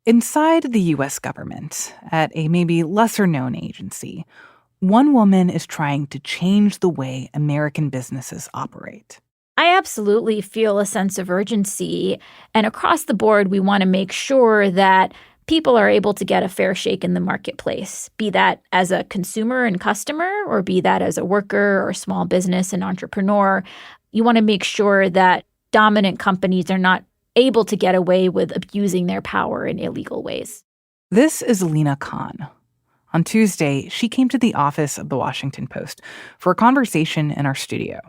Inside the U.S. government, at a maybe lesser-known agency, one woman is trying to change the way American businesses operate. I absolutely feel a sense of urgency. And across the board, we want to make sure that people are able to get a fair shake in the marketplace, be that as a consumer and customer, or be that as a worker or small business and entrepreneur. You want to make sure that dominant companies are not able to get away with abusing their power in illegal ways. This is Lina Khan. On Tuesday, she came to the office of The Washington Post for a conversation in our studio.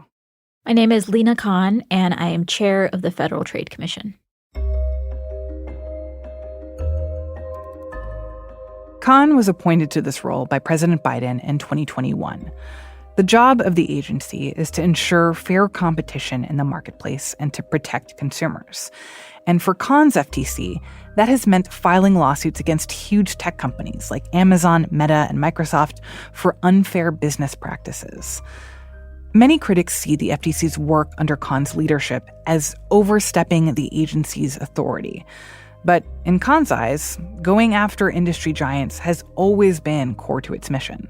My name is Lina Khan, and I am chair of the Federal Trade Commission. Khan was appointed to this role by President Biden in 2021. The job of the agency is to ensure fair competition in the marketplace and to protect consumers. And for Khan's FTC, that has meant filing lawsuits against huge tech companies like Amazon, Meta, and Microsoft for unfair business practices. Many critics see the FTC's work under Khan's leadership as overstepping the agency's authority. But in Khan's eyes, going after industry giants has always been core to its mission.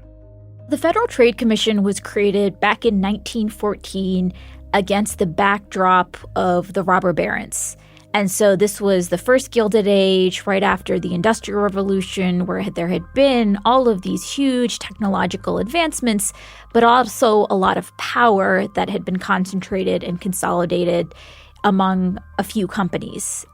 The Federal Trade Commission was created back in 1914 against the backdrop of the robber barons. And so this was the first Gilded Age, right after the Industrial Revolution, where there had been all of these huge technological advancements, but also a lot of power that had been concentrated and consolidated among a few companies.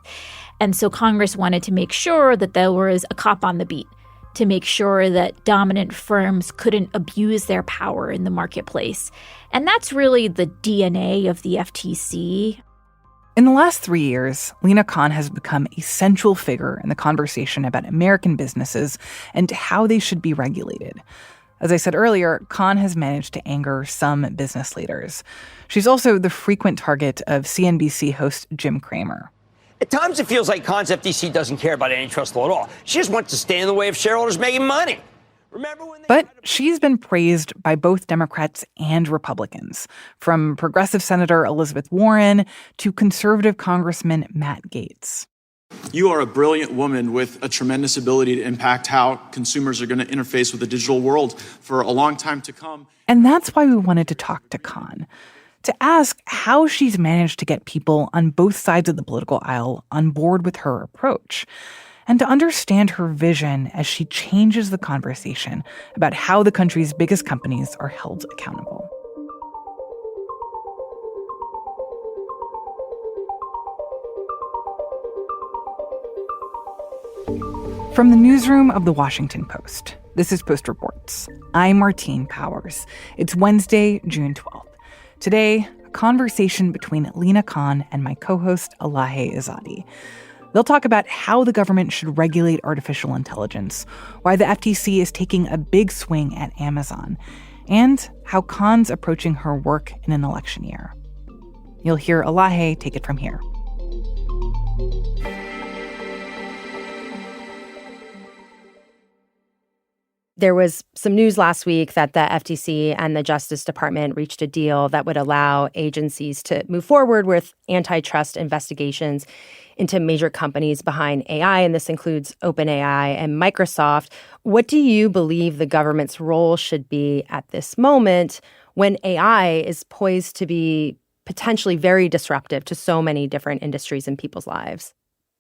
And so Congress wanted to make sure that there was a cop on the beat, to make sure that dominant firms couldn't abuse their power in the marketplace. And that's really the DNA of the FTC. In the last 3 years, Lina Khan has become a central figure in the conversation about American businesses and how they should be regulated. As I said earlier, Khan has managed to anger some business leaders. She's also the frequent target of CNBC host Jim Cramer. At times, it feels like Khan's FTC doesn't care about antitrust law at all. She just wants to stand in the way of shareholders making money. But she's been praised by both Democrats and Republicans, from progressive Senator Elizabeth Warren to conservative Congressman Matt Gaetz. You are a brilliant woman with a tremendous ability to impact how consumers are going to interface with the digital world for a long time to come. And that's why we wanted to talk to Khan, to ask how she's managed to get people on both sides of the political aisle on board with her approach, and to understand her vision as she changes the conversation about how the country's biggest companies are held accountable. From the newsroom of The Washington Post, this is Post Reports. I'm Martine Powers. It's Wednesday, June 12th. Today, a conversation between Lina Khan and my co-host Elahe Izadi. They'll talk about how the government should regulate artificial intelligence, why the FTC is taking a big swing at Amazon, and how Khan's approaching her work in an election year. You'll hear Elahe take it from here. There was some news last week that the FTC and the Justice Department reached a deal that would allow agencies to move forward with antitrust investigations into major companies behind AI, and this includes OpenAI and Microsoft. What do you believe the government's role should be at this moment when AI is poised to be potentially very disruptive to so many different industries and people's lives?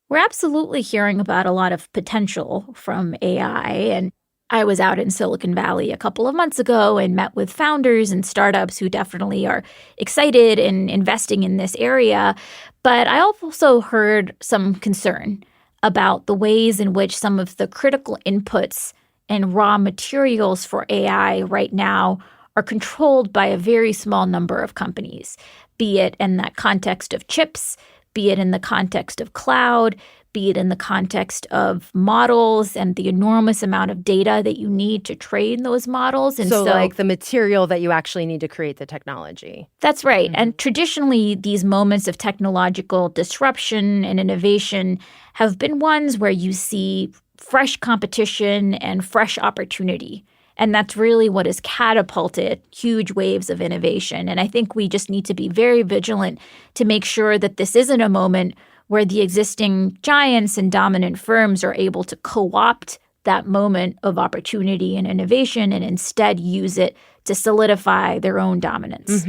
We're absolutely hearing about a lot of potential from AI, and I was out in Silicon Valley a couple of months ago and met with founders and startups who definitely are excited in investing in this area. But I also heard some concern about the ways in which some of the critical inputs and raw materials for AI right now are controlled by a very small number of companies, be it in that context of chips, be it in the context of cloud, be it in the context of models and the enormous amount of data that you need to train those models. And so like the material that you actually need to create the technology. That's right. Mm-hmm. And traditionally, these moments of technological disruption and innovation have been ones where you see fresh competition and fresh opportunity. And that's really what has catapulted huge waves of innovation. And I think we just need to be very vigilant to make sure that this isn't a moment where the existing giants and dominant firms are able to co-opt that moment of opportunity and innovation and instead use it to solidify their own dominance.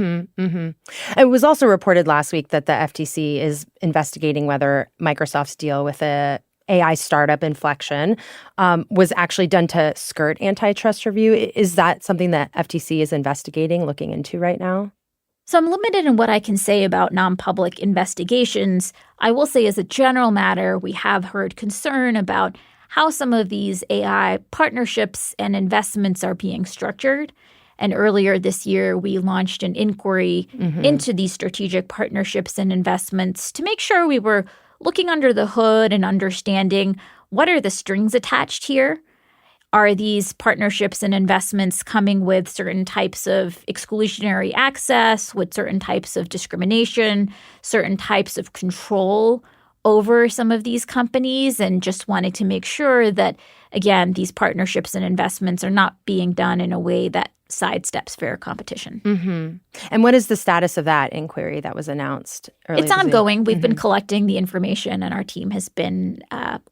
It was also reported last week that the FTC is investigating whether Microsoft's deal with a AI startup Inflection was actually done to skirt antitrust review. Is that something that FTC is investigating, looking into right now? So I'm limited in what I can say about non-public investigations. I will say as a general matter, we have heard concern about how some of these AI partnerships and investments are being structured. And earlier this year, we launched an inquiry into these strategic partnerships and investments to make sure we were looking under the hood and understanding what are the strings attached here. Are these partnerships and investments coming with certain types of exclusionary access, with certain types of discrimination, certain types of control over some of these companies, and just wanted to make sure that, again, these partnerships and investments are not being done in a way that sidesteps fair competition. And what is the status of that inquiry that was announced earlier? It's ongoing. We've been collecting the information, and our team has been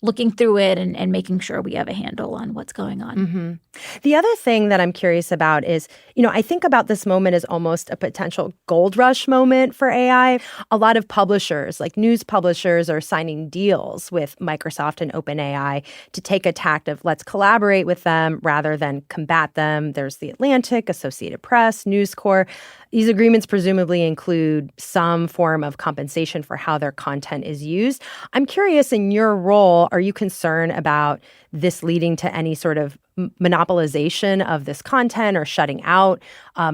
looking through it and making sure we have a handle on what's going on. The other thing that I'm curious about is, I think about this moment as almost a potential gold rush moment for AI. A lot of publishers, like news publishers, are signing deals with Microsoft and OpenAI to take a tact of let's collaborate with them rather than combat them. There's the Atlantic, Associated Press, News Corp. These agreements presumably include some form of compensation for how their content is used. I'm curious, in your role, are you concerned about this leading to any sort of monopolization of this content or shutting out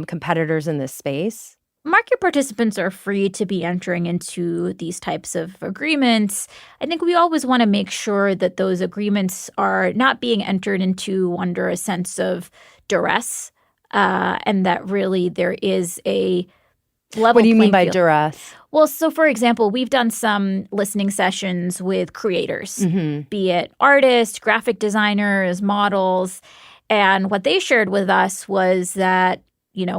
competitors in this space? Market participants are free to be entering into these types of agreements. I think we always want to make sure that those agreements are not being entered into under a sense of duress, and that really there is a level. What do you mean by field. duress? Well, so for example, we've done some listening sessions with creators, be it artists, graphic designers, models. And what they shared with us was that,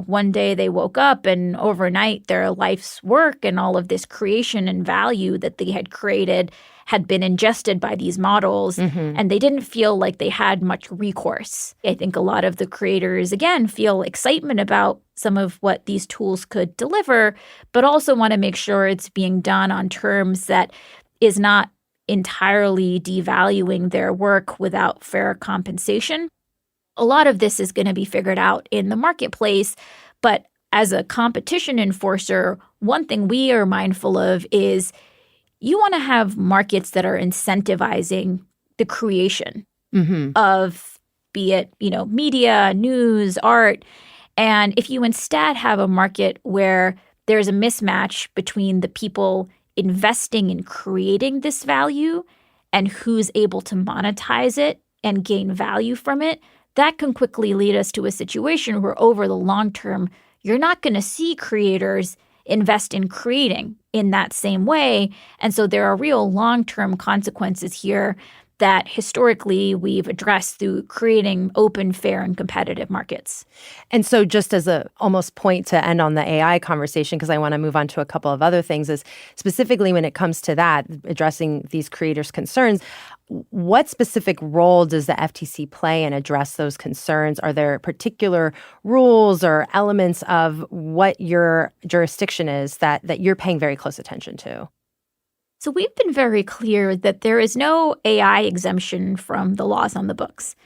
one day they woke up and overnight their life's work and all of this creation and value that they had created had been ingested by these models, and they didn't feel like they had much recourse. I think a lot of the creators, again, feel excitement about some of what these tools could deliver, but also want to make sure it's being done on terms that is not entirely devaluing their work without fair compensation. A lot of this is going to be figured out in the marketplace, but as a competition enforcer, one thing we are mindful of is you want to have markets that are incentivizing the creation of, be it, media, news, art. And if you instead have a market where there's a mismatch between the people investing in creating this value and who's able to monetize it and gain value from it, that can quickly lead us to a situation where over the long term, you're not going to see creators invest in creating in that same way. And so there are real long-term consequences here that historically we've addressed through creating open, fair, and competitive markets. And so just as a almost point to end on the AI conversation, because I want to move on to a couple of other things, is specifically when it comes to that, addressing these creators' concerns, what specific role does the FTC play in address those concerns? Are there particular rules or elements of what your jurisdiction is that you're paying very close attention to? So we've been very clear that there is no AI exemption from the laws on the books.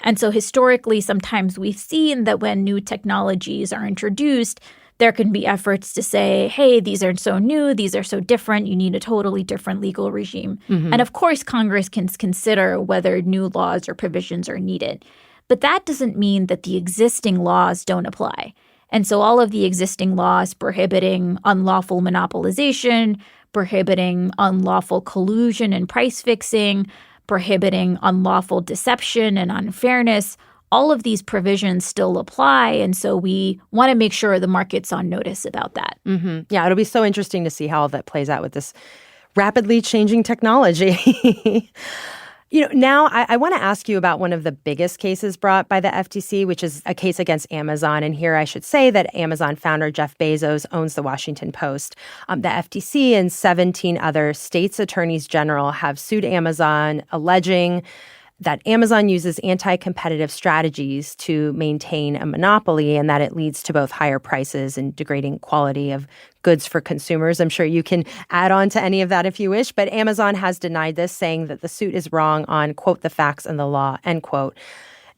And so historically, sometimes we've seen that when new technologies are introduced, there can be efforts to say, hey, these are so new, these are so different, you need a totally different legal regime. And of course, Congress can consider whether new laws or provisions are needed. But that doesn't mean that the existing laws don't apply. And so all of the existing laws prohibiting unlawful monopolization, prohibiting unlawful collusion and price fixing, prohibiting unlawful deception and unfairness, all of these provisions still apply. And so we want to make sure the market's on notice about that. Yeah, it'll be so interesting to see how all that plays out with this rapidly changing technology. Now I want to ask you about one of the biggest cases brought by the FTC, which is a case against Amazon. And here I should say that Amazon founder Jeff Bezos owns the Washington Post. The FTC and 17 other states' attorneys general have sued Amazon, alleging that Amazon uses anti-competitive strategies to maintain a monopoly and that it leads to both higher prices and degrading quality of goods for consumers. I'm sure you can add on to any of that if you wish, but Amazon has denied this, saying that the suit is wrong on, quote, the facts and the law, end quote.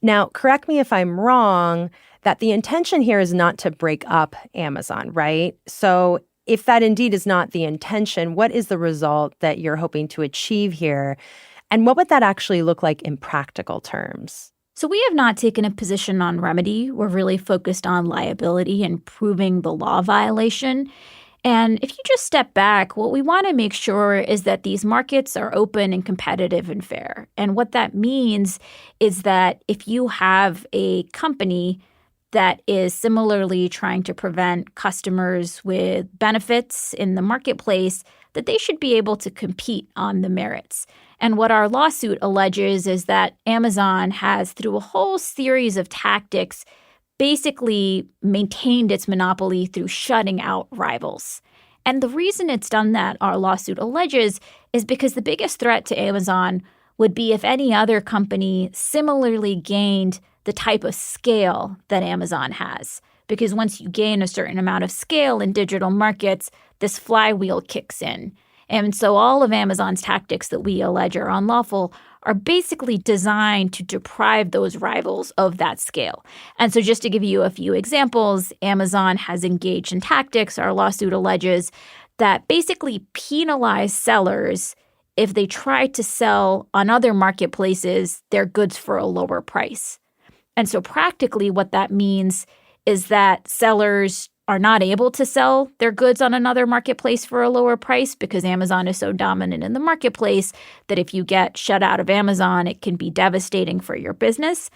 Now, correct me if I'm wrong, that the intention here is not to break up Amazon, right? So if that indeed is not the intention, what is the result that you're hoping to achieve here? And what would that actually look like in practical terms? So we have not taken a position on remedy. We're really focused on liability and proving the law violation. And if you just step back, what we want to make sure is that these markets are open and competitive and fair. And what that means is that if you have a company that is similarly trying to prevent customers with benefits in the marketplace, that they should be able to compete on the merits. And what our lawsuit alleges is that Amazon has, through a whole series of tactics, basically maintained its monopoly through shutting out rivals. And the reason it's done that, our lawsuit alleges, is because the biggest threat to Amazon would be if any other company similarly gained the type of scale that Amazon has. Because once you gain a certain amount of scale in digital markets, this flywheel kicks in. And so all of Amazon's tactics that we allege are unlawful are basically designed to deprive those rivals of that scale. And so just to give you a few examples, Amazon has engaged in tactics, our lawsuit alleges, that basically penalize sellers if they try to sell on other marketplaces their goods for a lower price. And so practically what that means is that sellers are not able to sell their goods on another marketplace for a lower price because Amazon is so dominant in the marketplace that if you get shut out of Amazon, it can be devastating for your business.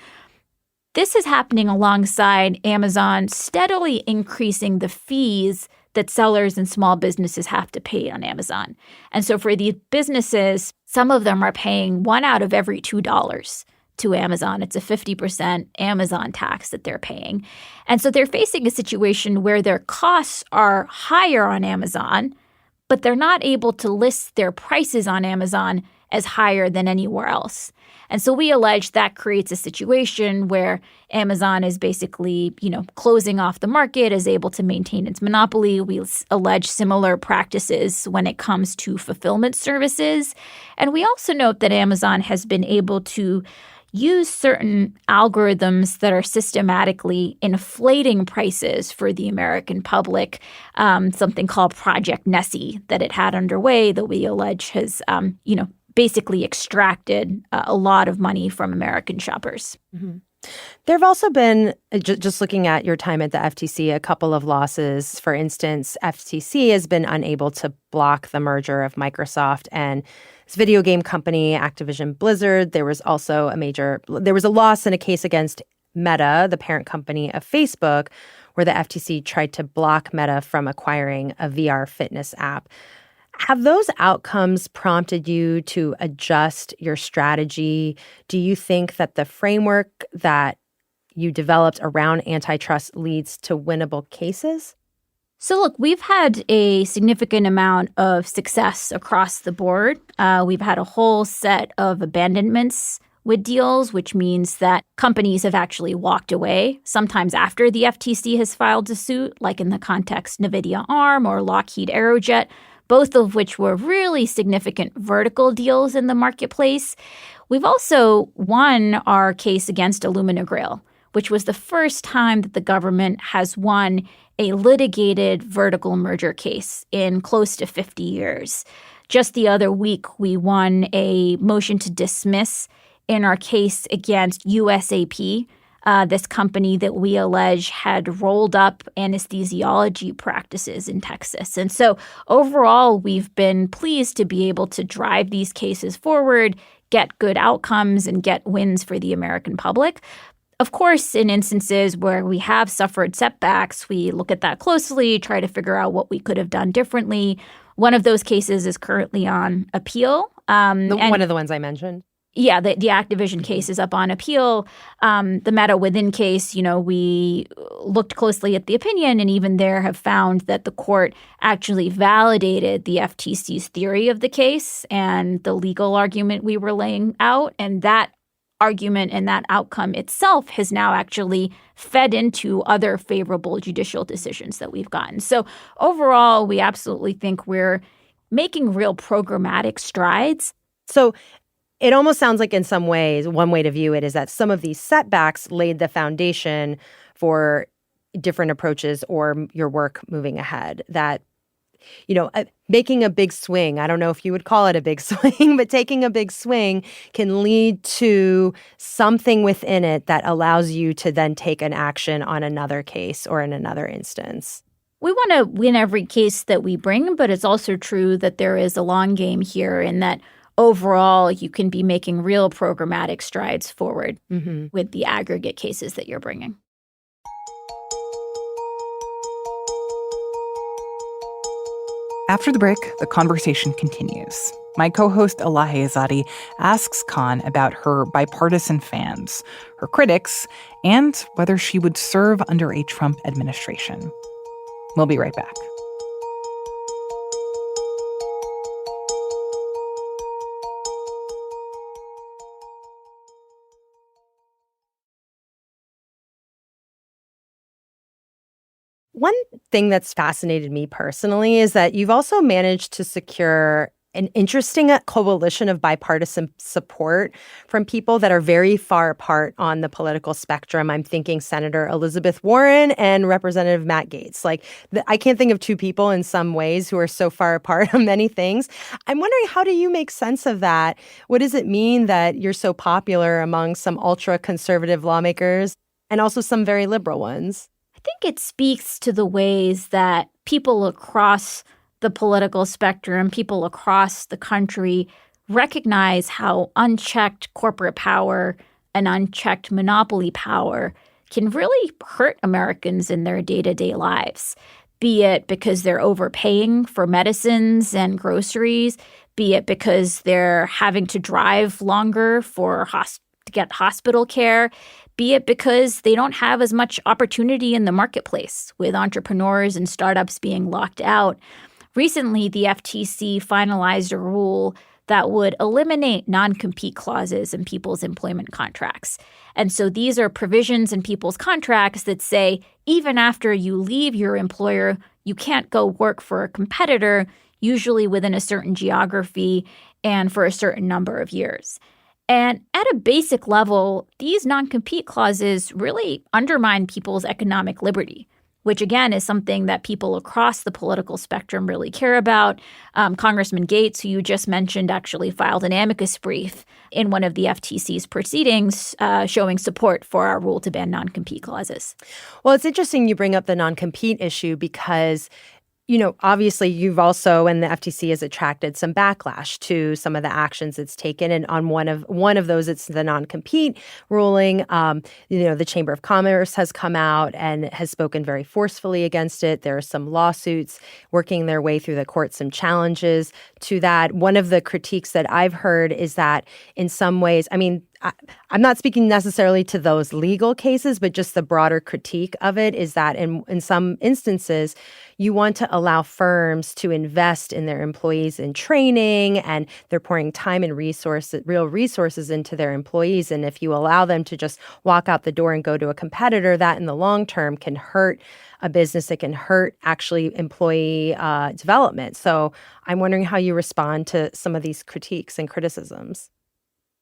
This is happening alongside Amazon steadily increasing the fees that sellers and small businesses have to pay on Amazon. And so for these businesses, some of them are paying $1 out of every $2 to Amazon. It's a 50% Amazon tax that they're paying. And so they're facing a situation where their costs are higher on Amazon, but they're not able to list their prices on Amazon as higher than anywhere else. And so we allege that creates a situation where Amazon is basically, closing off the market, is able to maintain its monopoly. We allege similar practices when it comes to fulfillment services. And we also note that Amazon has been able to use certain algorithms that are systematically inflating prices for the American public, something called Project Nessie that it had underway that we allege has, basically extracted a lot of money from American shoppers. Mm-hmm. There have also been, just looking at your time at the FTC, a couple of losses. For instance, FTC has been unable to block the merger of Microsoft and its video game company, Activision Blizzard. There was also a loss in a case against Meta, the parent company of Facebook, where the FTC tried to block Meta from acquiring a VR fitness app. Have those outcomes prompted you to adjust your strategy? Do you think that the framework that you developed around antitrust leads to winnable cases? So look, we've had a significant amount of success across the board. We've had a whole set of abandonments with deals, which means that companies have actually walked away, sometimes after the FTC has filed a suit, like in the context NVIDIA Arm or Lockheed Aerojet, both of which were really significant vertical deals in the marketplace. We've also won our case against Illumina Grail, which was the first time that the government has won a litigated vertical merger case in close to 50 years. Just the other week, we won a motion to dismiss in our case against USAP, this company that we allege had rolled up anesthesiology practices in Texas. And so overall, we've been pleased to be able to drive these cases forward, get good outcomes, and get wins for the American public. Of course, in instances where we have suffered setbacks, we look at that closely, try to figure out what we could have done differently. One of those cases is currently on appeal. One of the ones I mentioned? Yeah, the Activision case is up on appeal. The Meta Within case, we looked closely at the opinion and even there have found that the court actually validated the FTC's theory of the case and the legal argument we were laying out. And that argument and that outcome itself has now actually fed into other favorable judicial decisions that we've gotten. So overall, we absolutely think we're making real programmatic strides. So it almost sounds like in some ways, one way to view it is that some of these setbacks laid the foundation for different approaches or your work moving ahead. That, making a big swing, I don't know if you would call it a big swing, but taking a big swing can lead to something within it that allows you to then take an action on another case or in another instance. We want to win every case that we bring, but it's also true that there is a long game here in that overall, you can be making real programmatic strides forward with the aggregate cases that you're bringing. After the break, the conversation continues. My co-host Elahe Izadi asks Khan about her bipartisan fans, her critics, and whether she would serve under a Trump administration. We'll be right back. One thing that's fascinated me personally is that you've also managed to secure an interesting coalition of bipartisan support from people that are very far apart on the political spectrum. I'm thinking Senator Elizabeth Warren and Representative Matt Gaetz. I can't think of two people in some ways who are so far apart on many things. I'm wondering, how do you make sense of that? What does it mean that you're so popular among some ultra-conservative lawmakers and also some very liberal ones? I think it speaks to the ways that people across the political spectrum, people across the country, recognize how unchecked corporate power and unchecked monopoly power can really hurt Americans in their day-to-day lives, be it because they're overpaying for medicines and groceries, be it because they're having to drive longer to get hospital care, be it because they don't have as much opportunity in the marketplace, with entrepreneurs and startups being locked out. Recently, the FTC finalized a rule that would eliminate non-compete clauses in people's employment contracts. And so these are provisions in people's contracts that say, even after you leave your employer, you can't go work for a competitor, usually within a certain geography and for a certain number of years. And at a basic level, these non-compete clauses really undermine people's economic liberty, which, again, is something that people across the political spectrum really care about. Congressman Gaetz, who you just mentioned, actually filed an amicus brief in one of the FTC's proceedings showing support for our rule to ban non-compete clauses. Well, it's interesting you bring up the non-compete issue because obviously you've also, and the FTC has attracted some backlash to some of the actions it's taken. And on one of those, it's the non-compete ruling. The Chamber of Commerce has come out and has spoken very forcefully against it. There are some lawsuits working their way through the court, some challenges to that. One of the critiques that I've heard is that in some ways, I'm not speaking necessarily to those legal cases, but just the broader critique of it is that in some instances, you want to allow firms to invest in their employees in training, and they're pouring time and real resources into their employees. And if you allow them to just walk out the door and go to a competitor, that in the long term can hurt a business. It can hurt actually employee development. So I'm wondering how you respond to some of these critiques and criticisms.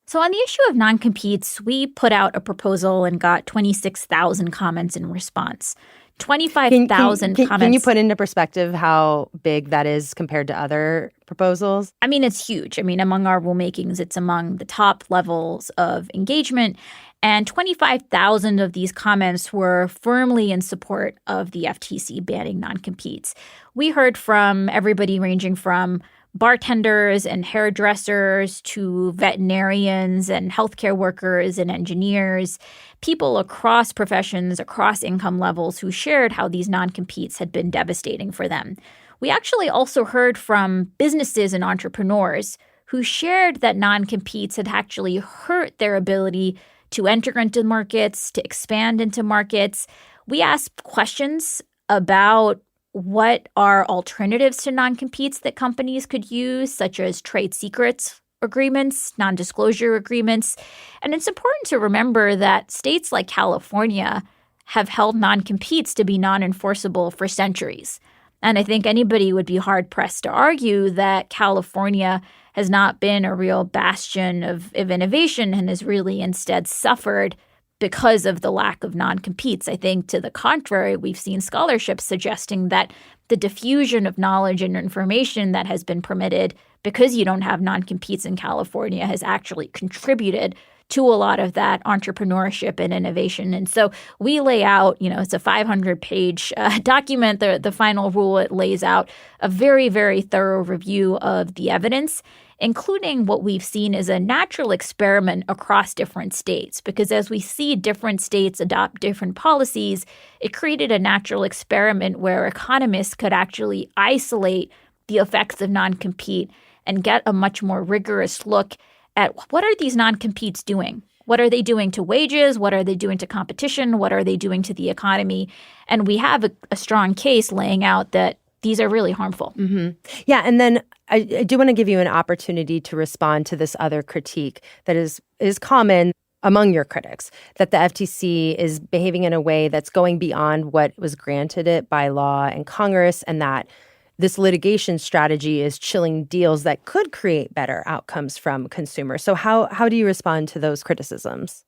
So on the issue of non-competes, we put out a proposal and got 26,000 comments in response. 25,000 comments. Can you put into perspective how big that is compared to other proposals? It's huge. Among our rulemakings, it's among the top levels of engagement. And 25,000 of these comments were firmly in support of the FTC banning non-competes. We heard from everybody ranging from bartenders and hairdressers to veterinarians and healthcare workers and engineers, people across professions, across income levels who shared how these non-competes had been devastating for them. We actually also heard from businesses and entrepreneurs who shared that non-competes had actually hurt their ability to enter into markets, to expand into markets. We asked questions about what are alternatives to non-competes that companies could use, such as trade secrets agreements, non-disclosure agreements. And it's important to remember that states like California have held non-competes to be non-enforceable for centuries. And I think anybody would be hard-pressed to argue that California has not been a real bastion of innovation and has really instead suffered because of the lack of non-competes. I think to the contrary, we've seen scholarship suggesting that the diffusion of knowledge and information that has been permitted because you don't have non-competes in California has actually contributed to a lot of that entrepreneurship and innovation. And so we lay out, it's a 500-page document, the final rule. It lays out a very, very thorough review of the evidence, including what we've seen as a natural experiment across different states. Because as we see different states adopt different policies, it created a natural experiment where economists could actually isolate the effects of non-compete and get a much more rigorous look at what are these non-competes doing? What are they doing to wages? What are they doing to competition? What are they doing to the economy? And we have a strong case laying out that these are really harmful. Mm-hmm. Yeah, and then I do want to give you an opportunity to respond to this other critique that is common among your critics, that the FTC is behaving in a way that's going beyond what was granted it by law and Congress, and that this litigation strategy is chilling deals that could create better outcomes from consumers. So how do you respond to those criticisms?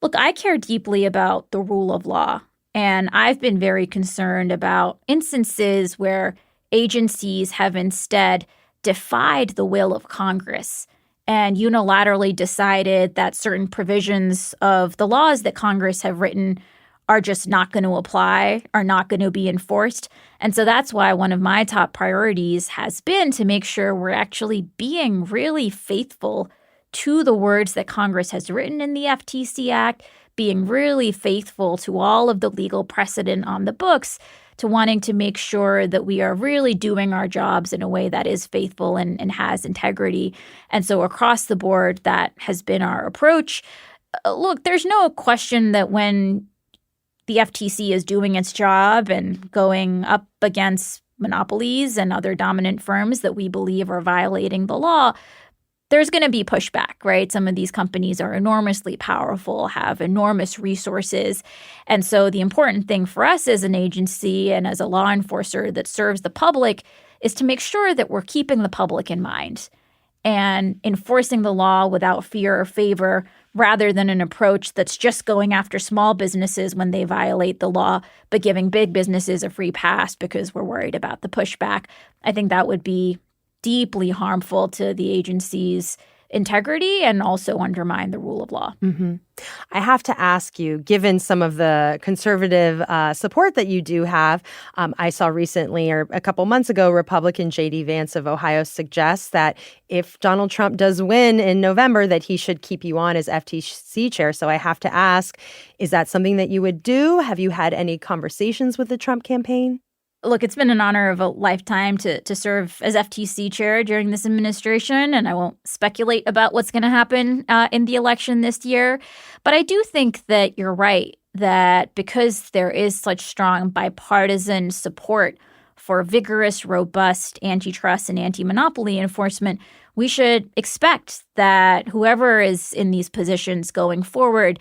Look, I care deeply about the rule of law, and I've been very concerned about instances where agencies have instead defied the will of Congress and unilaterally decided that certain provisions of the laws that Congress have written are just not going to apply, are not going to be enforced. And so that's why one of my top priorities has been to make sure we're actually being really faithful to the words that Congress has written in the FTC Act, being really faithful to all of the legal precedent on the books, to wanting to make sure that we are really doing our jobs in a way that is faithful and has integrity. And so across the board, that has been our approach. Look, there's no question that when the FTC is doing its job and going up against monopolies and other dominant firms that we believe are violating the law, there's going to be pushback, right? Some of these companies are enormously powerful, have enormous resources. And so the important thing for us as an agency and as a law enforcer that serves the public is to make sure that we're keeping the public in mind and enforcing the law without fear or favor, rather than an approach that's just going after small businesses when they violate the law, but giving big businesses a free pass because we're worried about the pushback. I think that would be deeply harmful to the agency's integrity and also undermine the rule of law. Mm-hmm. I have to ask you, given some of the conservative support that you do have, I saw recently or a couple months ago, Republican J.D. Vance of Ohio suggests that if Donald Trump does win in November, that he should keep you on as FTC chair. So I have to ask, is that something that you would do? Have you had any conversations with the Trump campaign? Look, it's been an honor of a lifetime to serve as FTC chair during this administration, and I won't speculate about what's going to happen in the election this year. But I do think that you're right, that because there is such strong bipartisan support for vigorous, robust antitrust and anti-monopoly enforcement, we should expect that whoever is in these positions going forward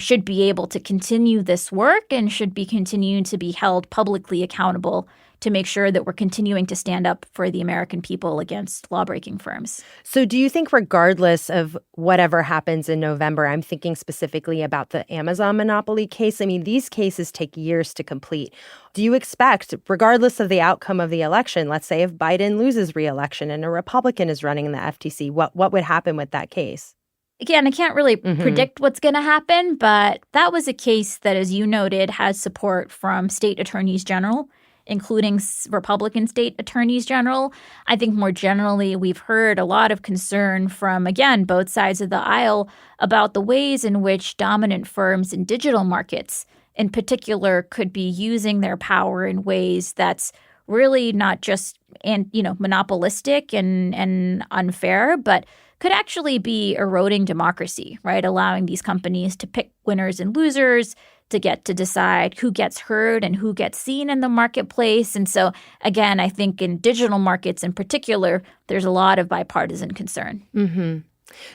should be able to continue this work and should be continuing to be held publicly accountable to make sure that we're continuing to stand up for the American people against law-breaking firms. So do you think regardless of whatever happens in November, I'm thinking specifically about the Amazon monopoly case. I mean, these cases take years to complete. Do you expect, regardless of the outcome of the election, let's say if Biden loses re-election and a Republican is running in the FTC, what would happen with that case? Again, I can't really predict what's going to happen, but that was a case that, as you noted, has support from state attorneys general, including Republican state attorneys general. I think more generally, we've heard a lot of concern from, again, both sides of the aisle about the ways in which dominant firms in digital markets, in particular, could be using their power in ways that's really not just monopolistic and unfair, but could actually be eroding democracy, right? Allowing these companies to pick winners and losers, to get to decide who gets heard and who gets seen in the marketplace. And so, again, I think in digital markets in particular, there's a lot of bipartisan concern. Mm-hmm.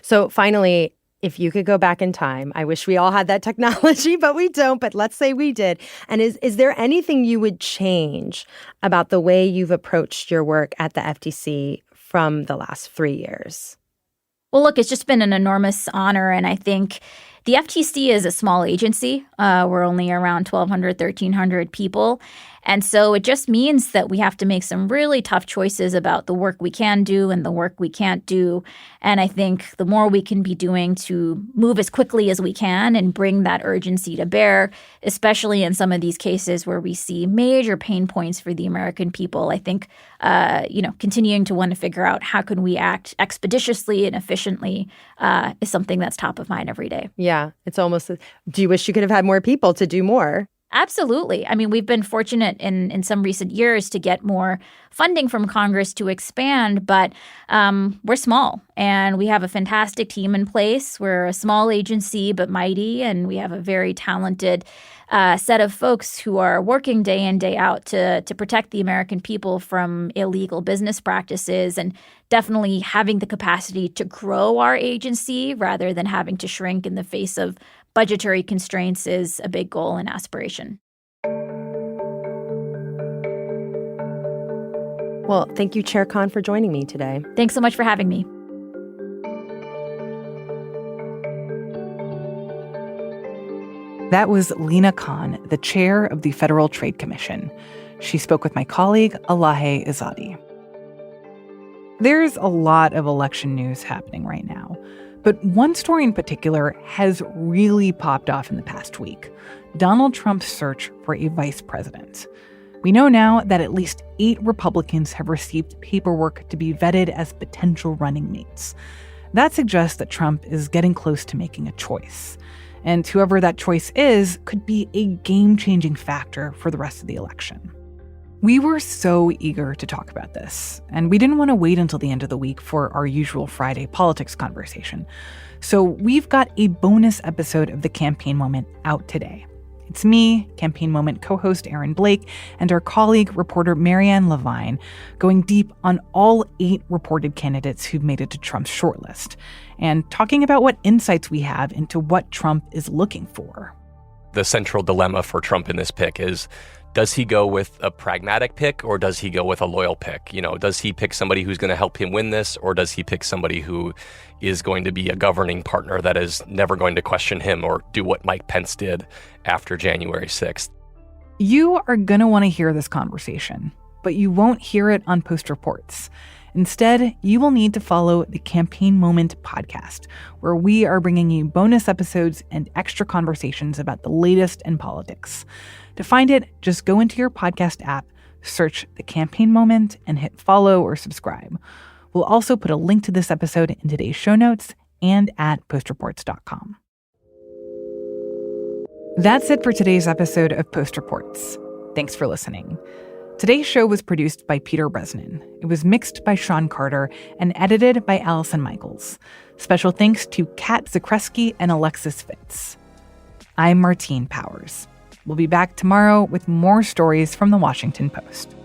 So finally, if you could go back in time, I wish we all had that technology, but we don't. But let's say we did. And is there anything you would change about the way you've approached your work at the FTC from the last 3 years? Well, look, it's just been an enormous honor. And I think the FTC is a small agency. We're only around 1,200, 1,300 people. And so it just means that we have to make some really tough choices about the work we can do and the work we can't do. And I think the more we can be doing to move as quickly as we can and bring that urgency to bear, especially in some of these cases where we see major pain points for the American people, I think, continuing to want to figure out how can we act expeditiously and efficiently is something that's top of mind every day. Yeah, it's almost, do you wish you could have had more people to do more? Absolutely. I mean, we've been fortunate in some recent years to get more funding from Congress to expand, but we're small and we have a fantastic team in place. We're a small agency, but mighty, and we have a very talented set of folks who are working day in, day out to protect the American people from illegal business practices, and definitely having the capacity to grow our agency rather than having to shrink in the face of budgetary constraints is a big goal and aspiration. Well, thank you, Chair Khan, for joining me today. Thanks so much for having me. That was Lina Khan, the chair of the Federal Trade Commission. She spoke with my colleague, Elahe Izadi. There's a lot of election news happening right now, but one story in particular has really popped off in the past week: Donald Trump's search for a vice president. We know now that at least 8 Republicans have received paperwork to be vetted as potential running mates. That suggests that Trump is getting close to making a choice. And whoever that choice is could be a game-changing factor for the rest of the election. We were so eager to talk about this, and we didn't want to wait until the end of the week for our usual Friday politics conversation. So we've got a bonus episode of The Campaign Moment out today. It's me, Campaign Moment co-host Aaron Blake, and our colleague, reporter Marianne Levine, going deep on all 8 reported candidates who've made it to Trump's shortlist, and talking about what insights we have into what Trump is looking for. The central dilemma for Trump in this pick is, does he go with a pragmatic pick or does he go with a loyal pick? Does he pick somebody who's going to help him win this, or does he pick somebody who is going to be a governing partner that is never going to question him or do what Mike Pence did after January 6th? You are going to want to hear this conversation, but you won't hear it on Post Reports. Instead, you will need to follow the Campaign Moment podcast, where we are bringing you bonus episodes and extra conversations about the latest in politics. To find it, just go into your podcast app, search The Campaign Moment, and hit follow or subscribe. We'll also put a link to this episode in today's show notes and at postreports.com. That's it for today's episode of Post Reports. Thanks for listening. Today's show was produced by Peter Bresnan. It was mixed by Sean Carter and edited by Allison Michaels. Special thanks to Kat Zakreski and Alexis Fitz. I'm Martine Powers. We'll be back tomorrow with more stories from the Washington Post.